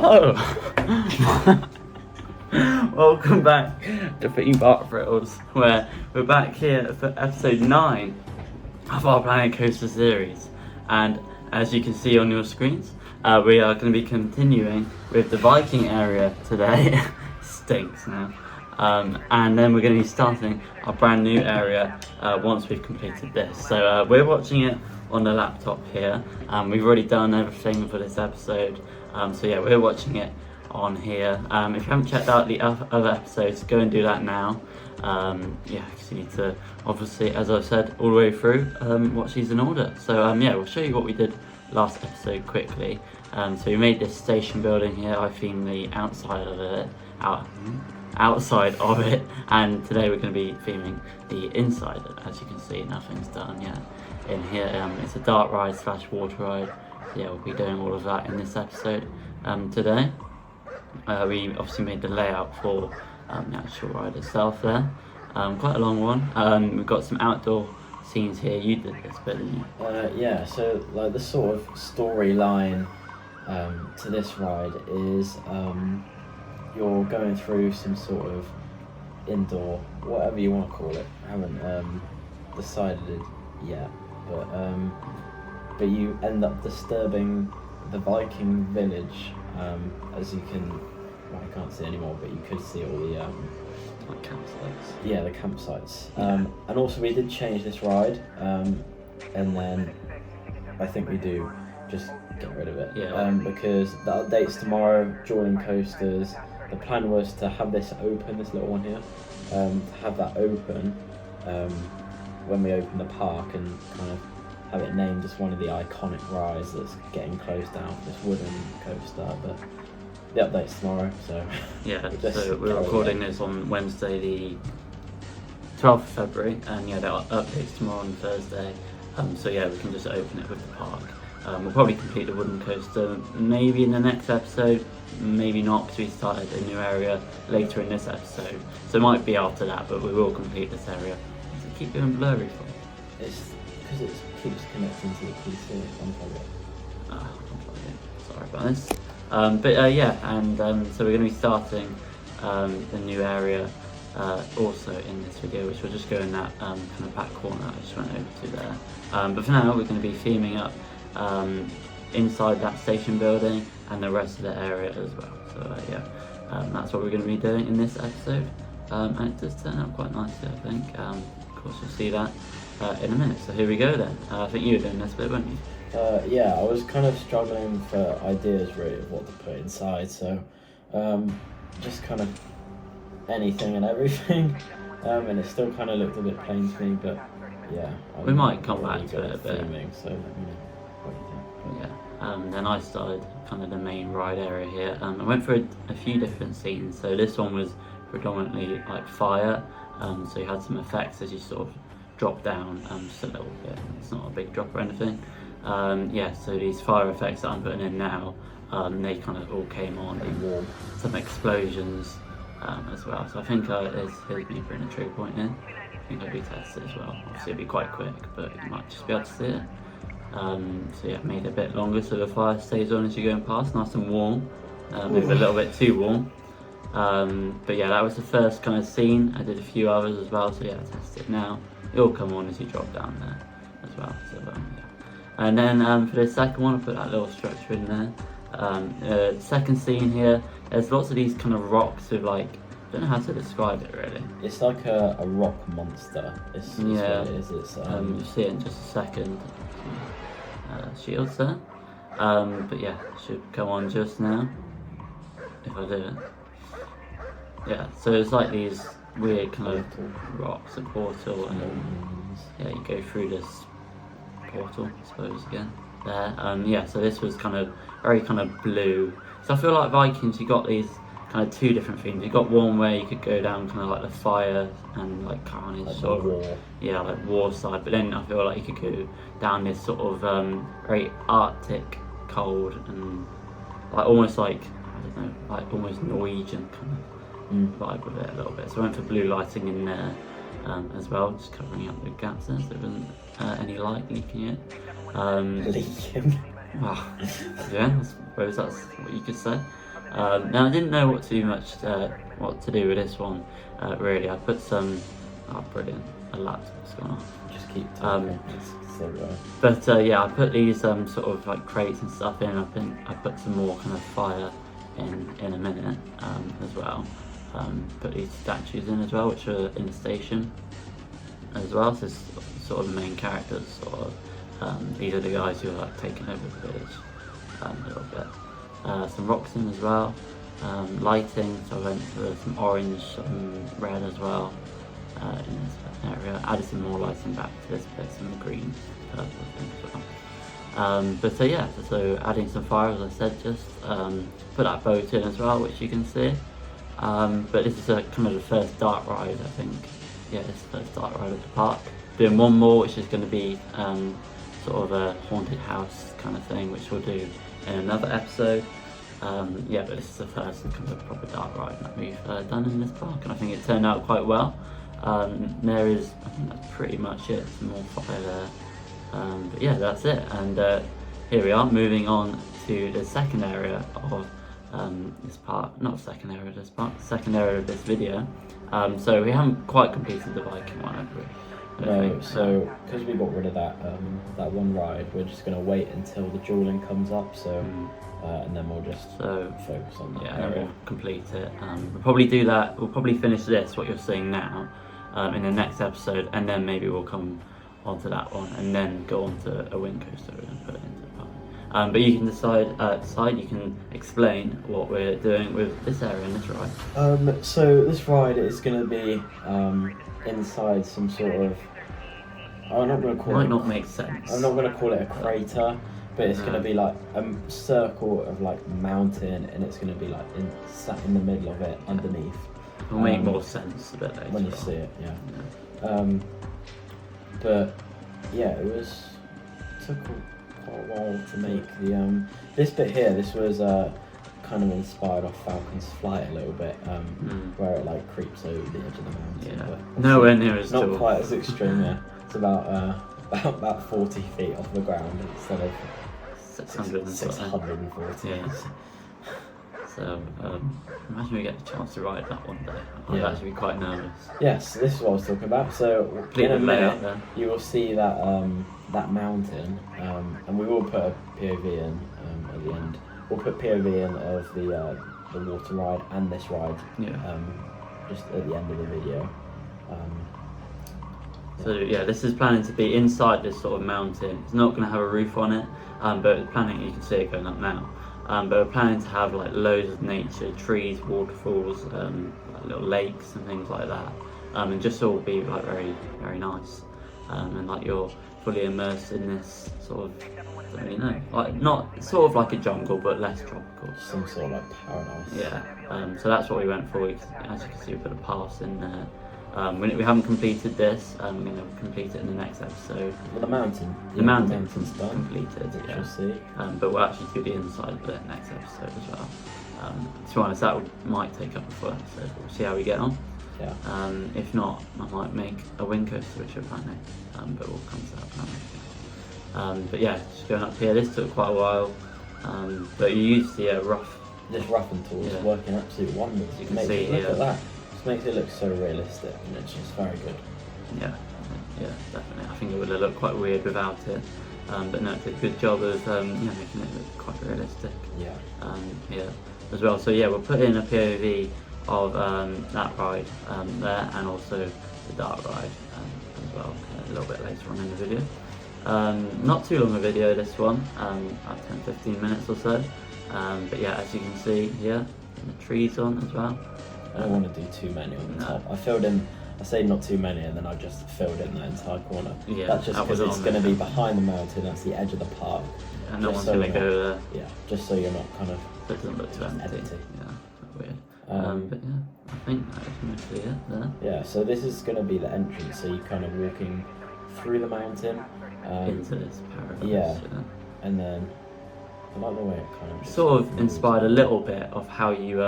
Hello! Welcome back to Theme Park Thrills, where we're back here for episode 9 of our Planet Coaster series. And as you can see on your screens, we are going to be continuing with the Viking area today. Stinks now. And then we're going to be starting our brand new area once we've completed this. So we're watching it on the laptop here. We've already done everything for this episode. So yeah, we're watching it on here. If you haven't checked out the other episodes, go and do that now. Yeah, because you need to, obviously, as I've said, all the way through, watch these in order. So yeah, we'll show you what we did last episode quickly. So we made this station building here. I themed the outside of it, outside of it, and today we're going to be theming the inside. As you can see, nothing's done yet in here. It's a dark ride / water ride. So yeah, we'll be doing all of that in this episode today. We obviously made the layout for the actual ride itself there. Quite a long one. We've got some outdoor scenes here. You did this bit, didn't you? Yeah, so like the sort of storyline to this ride is you're going through some sort of indoor, whatever you want to call it. I haven't decided it yet, but you end up disturbing the Viking village, as you can, well, I can't see anymore, but you could see all the like campsites. Yeah, the campsites. And also we did change this ride, and then I think we do just get rid of it. Yeah. Because the update's tomorrow, Jordan coasters. The plan was to have this open, this little one here, to have that open when we open the park and kind of have it named as one of the iconic rides that's getting closed down for this wooden coaster. But the update's tomorrow, so yeah. So we're recording this on Wednesday, the 12th of February, and yeah, the update's tomorrow on Thursday. So yeah, we can just open it with the park. We'll probably complete the wooden coaster maybe in the next episode, maybe not, because we started a new area later in this episode. So it might be after that, but we will complete this area. Does it keep going blurry for? it's because it keeps connecting to the PC. Unplug it. Unplug it. Sorry about this. But yeah, and so we're going to be starting the new area also in this video, which will just go in that kind of back corner I just went over to there. But for now, we're going to be theming up inside that station building and the rest of the area as well. So yeah, that's what we're going to be doing in this episode, and it does turn out quite nicely, I think. Of course, you'll see that in a minute. So here we go then. I think you were doing this bit, weren't you? Yeah, I was kind of struggling for ideas really of what to put inside, so just kind of anything and everything, and it still kind of looked a bit plain to me, but yeah. We might come back to it a bit. So let me know what you think. Yeah. Then I started kind of the main ride area here. I went for a few different scenes. So this one was predominantly like fire. So you had some effects as you sort of drop down, just a little bit. It's not a big drop or anything. Yeah, so these fire effects that I'm putting in now, they kind of all came on, and some explosions as well. So I think here's me putting a trigger point in. I think I'll be tested as well. Obviously it'll be quite quick, but you might just be able to see it. So yeah, made it a bit longer so the fire stays on as you're going past, nice and warm. Maybe a little bit too warm. But yeah, that was the first kind of scene. I did a few others as well, so yeah, I tested it now. It'll come on as you drop down there as well. So yeah. And then for the second one, I put that little structure in there. Second scene here, there's lots of these kind of rocks with like, I don't know how to describe it really. It's like a rock monster. It's yeah. What it is. It's, you'll see it in just a second. Shields there. But yeah, it should come on just now if I do it. Yeah, so it's like these weird kind of rocks, a portal, and yeah, you go through this portal, I suppose, again there. Yeah, so this was kind of very kind of blue. So I feel like Vikings, you got these kind of two different themes. You got one where you could go down kind of like the fire and like carnage, like sort of war. Yeah, like war side. But then I feel like you could go down this sort of very Arctic, cold, and like almost like, I don't know, like almost Norwegian kind of vibe with it a little bit. So I went for blue lighting in there as well, just covering up the gaps there so there wasn't any light leaking in. Leaking. Well, yeah, I suppose that's what you could say. Now I didn't know what to do with this one. Really, I put some. Oh, brilliant! A laptop's gone off. Just keep talking. But yeah, I put these sort of like crates and stuff in. I put some more kind of fire in a minute as well. Put these statues in as well, which are in the station as well. So it's sort of the main characters. Sort of these are the guys who are like taking over the village a little bit. Some rocks in as well. Lighting. So I went for some orange, some red as well. In this area, added some more lighting back to this bit, some green, purple thing as well. But so yeah, so adding some fire, as I said, just put that boat in as well, which you can see. But this is kind of the first dark ride, I think. Yeah, this is the first dark ride of the park. Doing one more, which is going to be sort of a haunted house kind of thing, which we'll do in another episode. Yeah, but this is the first kind of proper dark ride that we've done in this park, and I think it turned out quite well. I think that's pretty much it. Some more fire there. But yeah, that's it. And here we are, moving on to the second area of this part. Not second area of this part, second area of this video. So we haven't quite completed the Viking one, have we? No, so because we got rid of that one ride, we're just going to wait until the dueling comes up. So and then we'll just focus on that area. And we'll complete it. We'll probably do that. We'll probably finish this, what you're seeing now, in the next episode, and then maybe we'll come onto that one, and then go on to a wind coaster and put it into the park. But you can decide. You can explain what we're doing with this area and this ride. So this ride is going to be inside some sort of. I'm not going to call it. Might not make sense. I'm not going to call it a crater, but it's going to be like a circle of like mountain, and it's going to be like sat in the middle of it underneath. It'll make more sense a bit later when you see it. Yeah. But yeah, it took quite a while to make the this bit here. This was kind of inspired off Falcon's Flight a little bit, where it like creeps over the edge of the mountain. Yeah. But Nowhere near as not tall. quite as extreme. Yeah, it's about 40 feet off the ground instead of 640. Yeah. So imagine we get the chance to ride that one day. I'd actually be quite nervous. Yes, this is what I was talking about. So in a minute, you will see that that mountain, and we will put a POV in at the end. We'll put POV in of the water ride and this ride. Just at the end of the video. So yeah, this is planning to be inside this sort of mountain. It's not going to have a roof on it, but it's planning. You can see it going up now. But we're planning to have like loads of nature, trees, waterfalls, like little lakes and things like that, and just all be like very, very nice, and like you're fully immersed in this sort of, I don't really know, like not sort of like a jungle but less tropical. Some sort of like paradise. Yeah. So that's what we went for. As you can see, we put a pass in there. We haven't completed this. We're going to complete it in the next episode. Well, the mountain's done. Completed. You'll see. But we'll actually do the inside of the next episode as well. To be honest, that might take up a full episode. We'll see how we get on. Yeah. If not, I might make a wind coaster, which we're planning. But we'll come to that plan. But yeah, just going up here. This took quite a while. But you used the rough. This roughen tool is working absolute wonders. You can see look at that. Makes it look so realistic, and it's just very good. Yeah, definitely. I think it would have looked quite weird without it, but no, it did a good job of making it look quite realistic. Yeah. As well. So yeah, we'll put in a POV of that ride there, and also the dark ride as well a little bit later on in the video. Not too long a video, this one, about 10-15 minutes or so. But yeah, as you can see here, the trees on as well. I don't want to do too many on the top. I say not too many, and then I just filled in the entire corner. Yeah, that's just because it's going to be behind the mountain. That's the edge of the park. And no one's going to go there. Yeah, just so you're not kind of. So it doesn't look too empty. Yeah, weird. But yeah, I think that is mostly it there. Yeah, so this is going to be the entrance. So you're kind of walking through the mountain into this paradise. Yeah, and then. I like the way it kind of sort of inspired a little bit of how you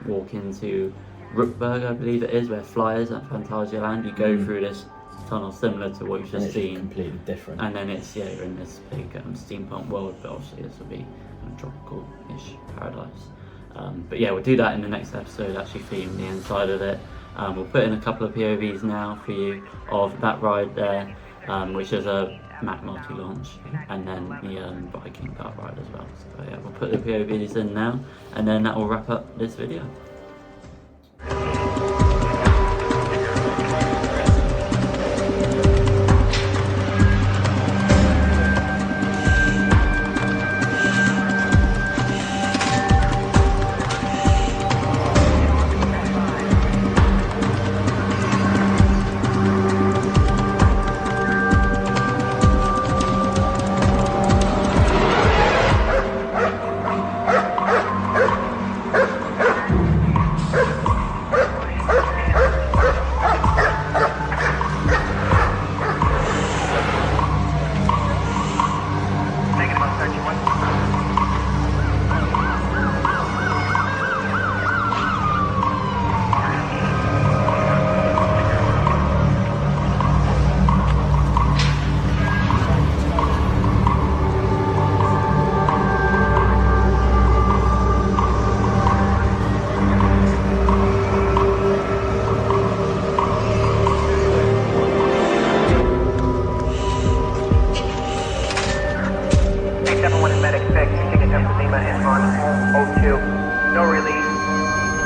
walk into Rookburg, I believe it is, where Flyers at Phantasialand. You go through this tunnel similar to what you've just seen. Completely different. And then you're in this big steampunk world, but obviously this will be a tropical-ish paradise. But yeah, we'll do that in the next episode, actually film the inside of it. We'll put in a couple of POVs now for you of that ride there, which is a Mac multi-launch, and then the Viking kart ride as well. So yeah, we'll put the POVs in now, and then that will wrap up this video.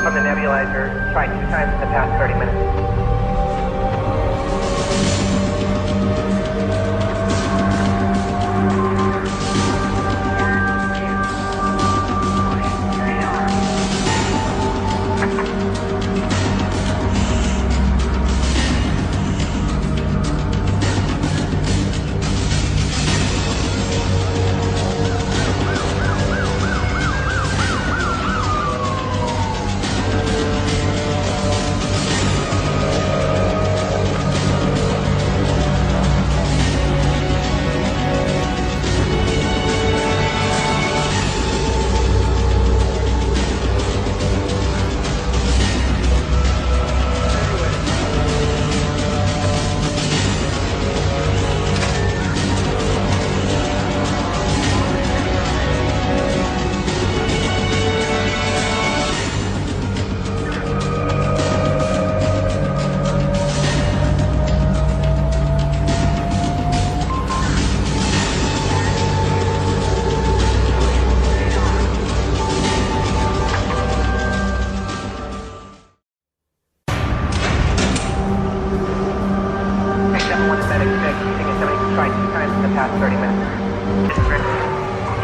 From the nebulizer, tried 2 times in the past 30 minutes. Tried 2 times in the past 30 minutes.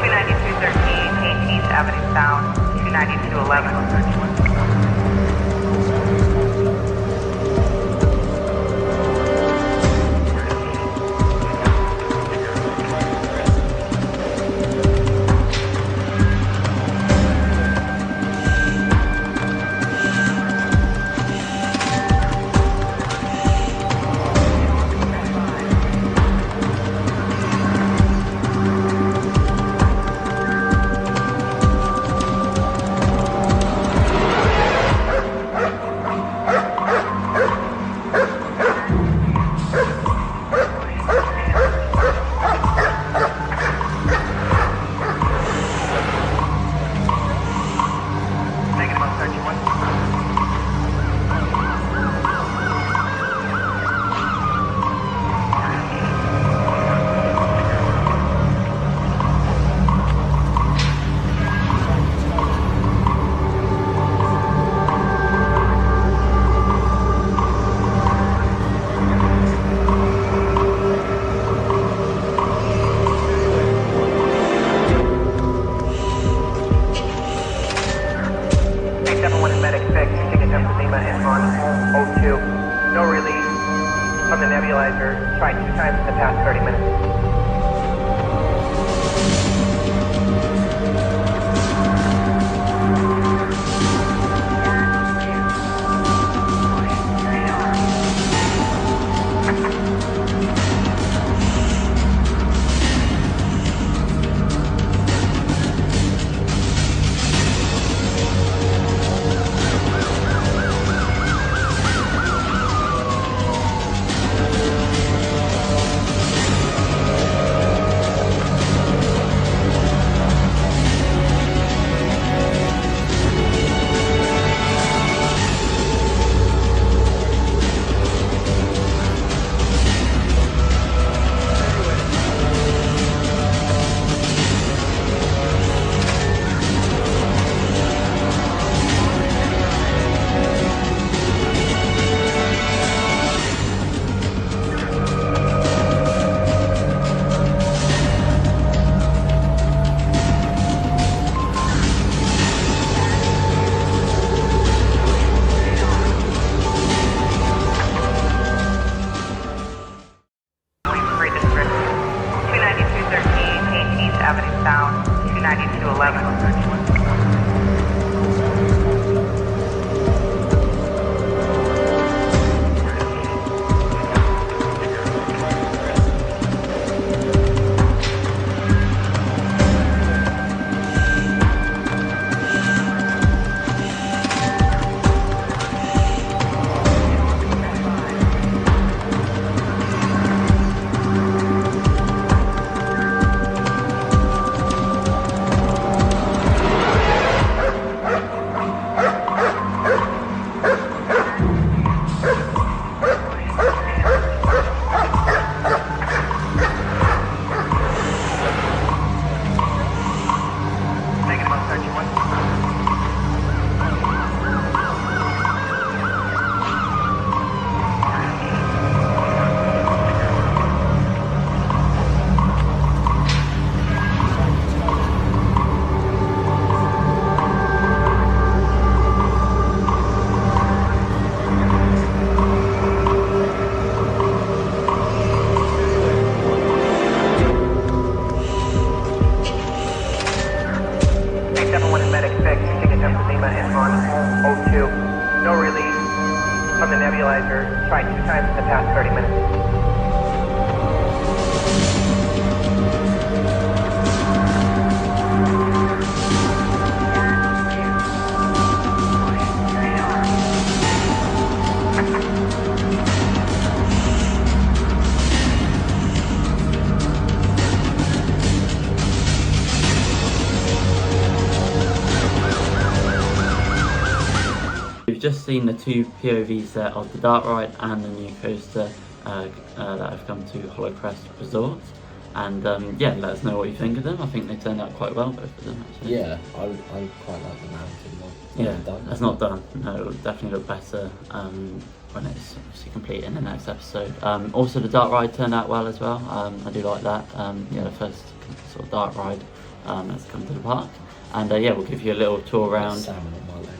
29213 18th Avenue Sound, 29211. No release from the nebulizer. Tried 2 times in the past 30 minutes. nebulizer tried 2 times in the past 30 minutes. We've just seen the 2 POVs there of the dark ride and the new coaster that have come to Hollowcrest Resort. And yeah, let us know what you think of them. I think they turned out quite well, both of them actually. Yeah, I quite like the mountain one. Yeah, Done. that's not done. No, it'll definitely look better when it's obviously complete in the next episode. Also, the dark ride turned out well as well. I do like that. Yeah, the first sort of dark ride that's come to the park. And yeah, we'll give you a little tour around Salmon on my leg.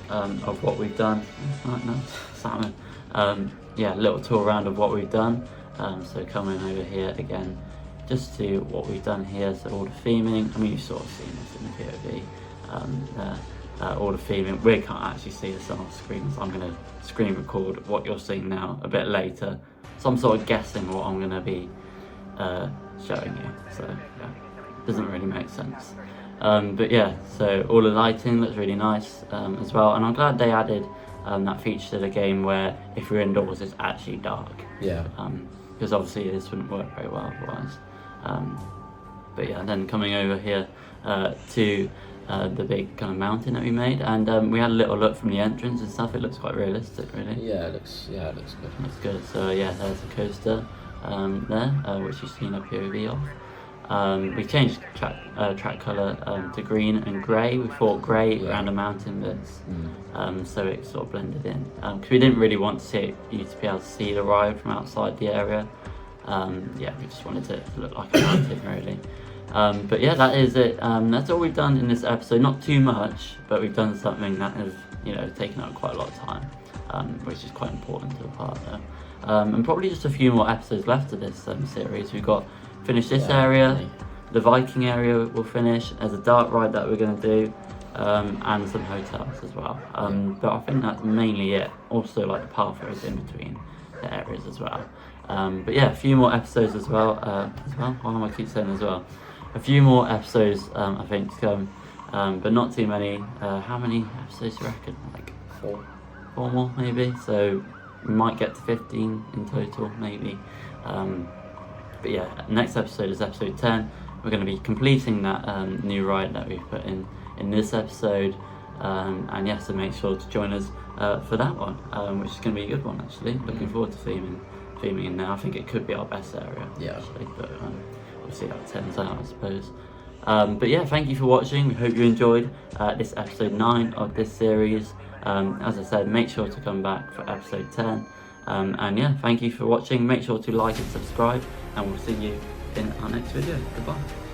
of what we've done. Right, no, salmon. Yeah, a little tour around of what we've done. So coming over here again, just to what we've done here. So all the theming. I mean, you've sort of seen this in the POV. All the theming. We can't actually see this on our screens. I'm going to screen record what you're seeing now a bit later. So I'm sort of guessing what I'm going to be showing you. So yeah, doesn't really make sense. But yeah, so all the lighting looks really nice as well, and I'm glad they added that feature to the game where if you're indoors it's actually dark. Yeah. Because obviously this wouldn't work very well otherwise. But yeah, and then coming over here to the big kind of mountain that we made, and we had a little look from the entrance and stuff. It looks quite realistic, really. Yeah, it looks good. Looks good. So yeah, there's the coaster there, which you've seen a POV of. We changed track colour to green and grey. We thought grey around the mountain bits, so it sort of blended in. Because we didn't really want you to be able to see the ride from outside the area. Yeah, we just wanted it to look like a mountain, really. But yeah, that is it. That's all we've done in this episode. Not too much, but we've done something that has, taken up quite a lot of time, which is quite important to the part there. And probably just a few more episodes left of this series. We've got finish this area, definitely. the Viking area we'll finish. There's a dark ride that we're going to do, and some hotels as well. But I think that's mainly it. Also, like the pathways in between the areas as well. But yeah, a few more episodes as well. Why am I keep saying as well? A few more episodes, I think, to come, but not too many. How many episodes do you reckon? Like 4 more, maybe. So we might get to 15 in total, maybe. But yeah, next episode is episode 10. We're going to be completing that new ride that we've put in this episode. And yeah, so make sure to join us for that one, which is going to be a good one, actually. Looking forward to theming in there. I think it could be our best area, actually. But we'll see how it turns out, I suppose. But yeah, thank you for watching. We hope you enjoyed this episode 9 of this series. As I said, make sure to come back for episode 10. And yeah, thank you for watching. Make sure to like and subscribe, and we'll see you in our next video. Goodbye.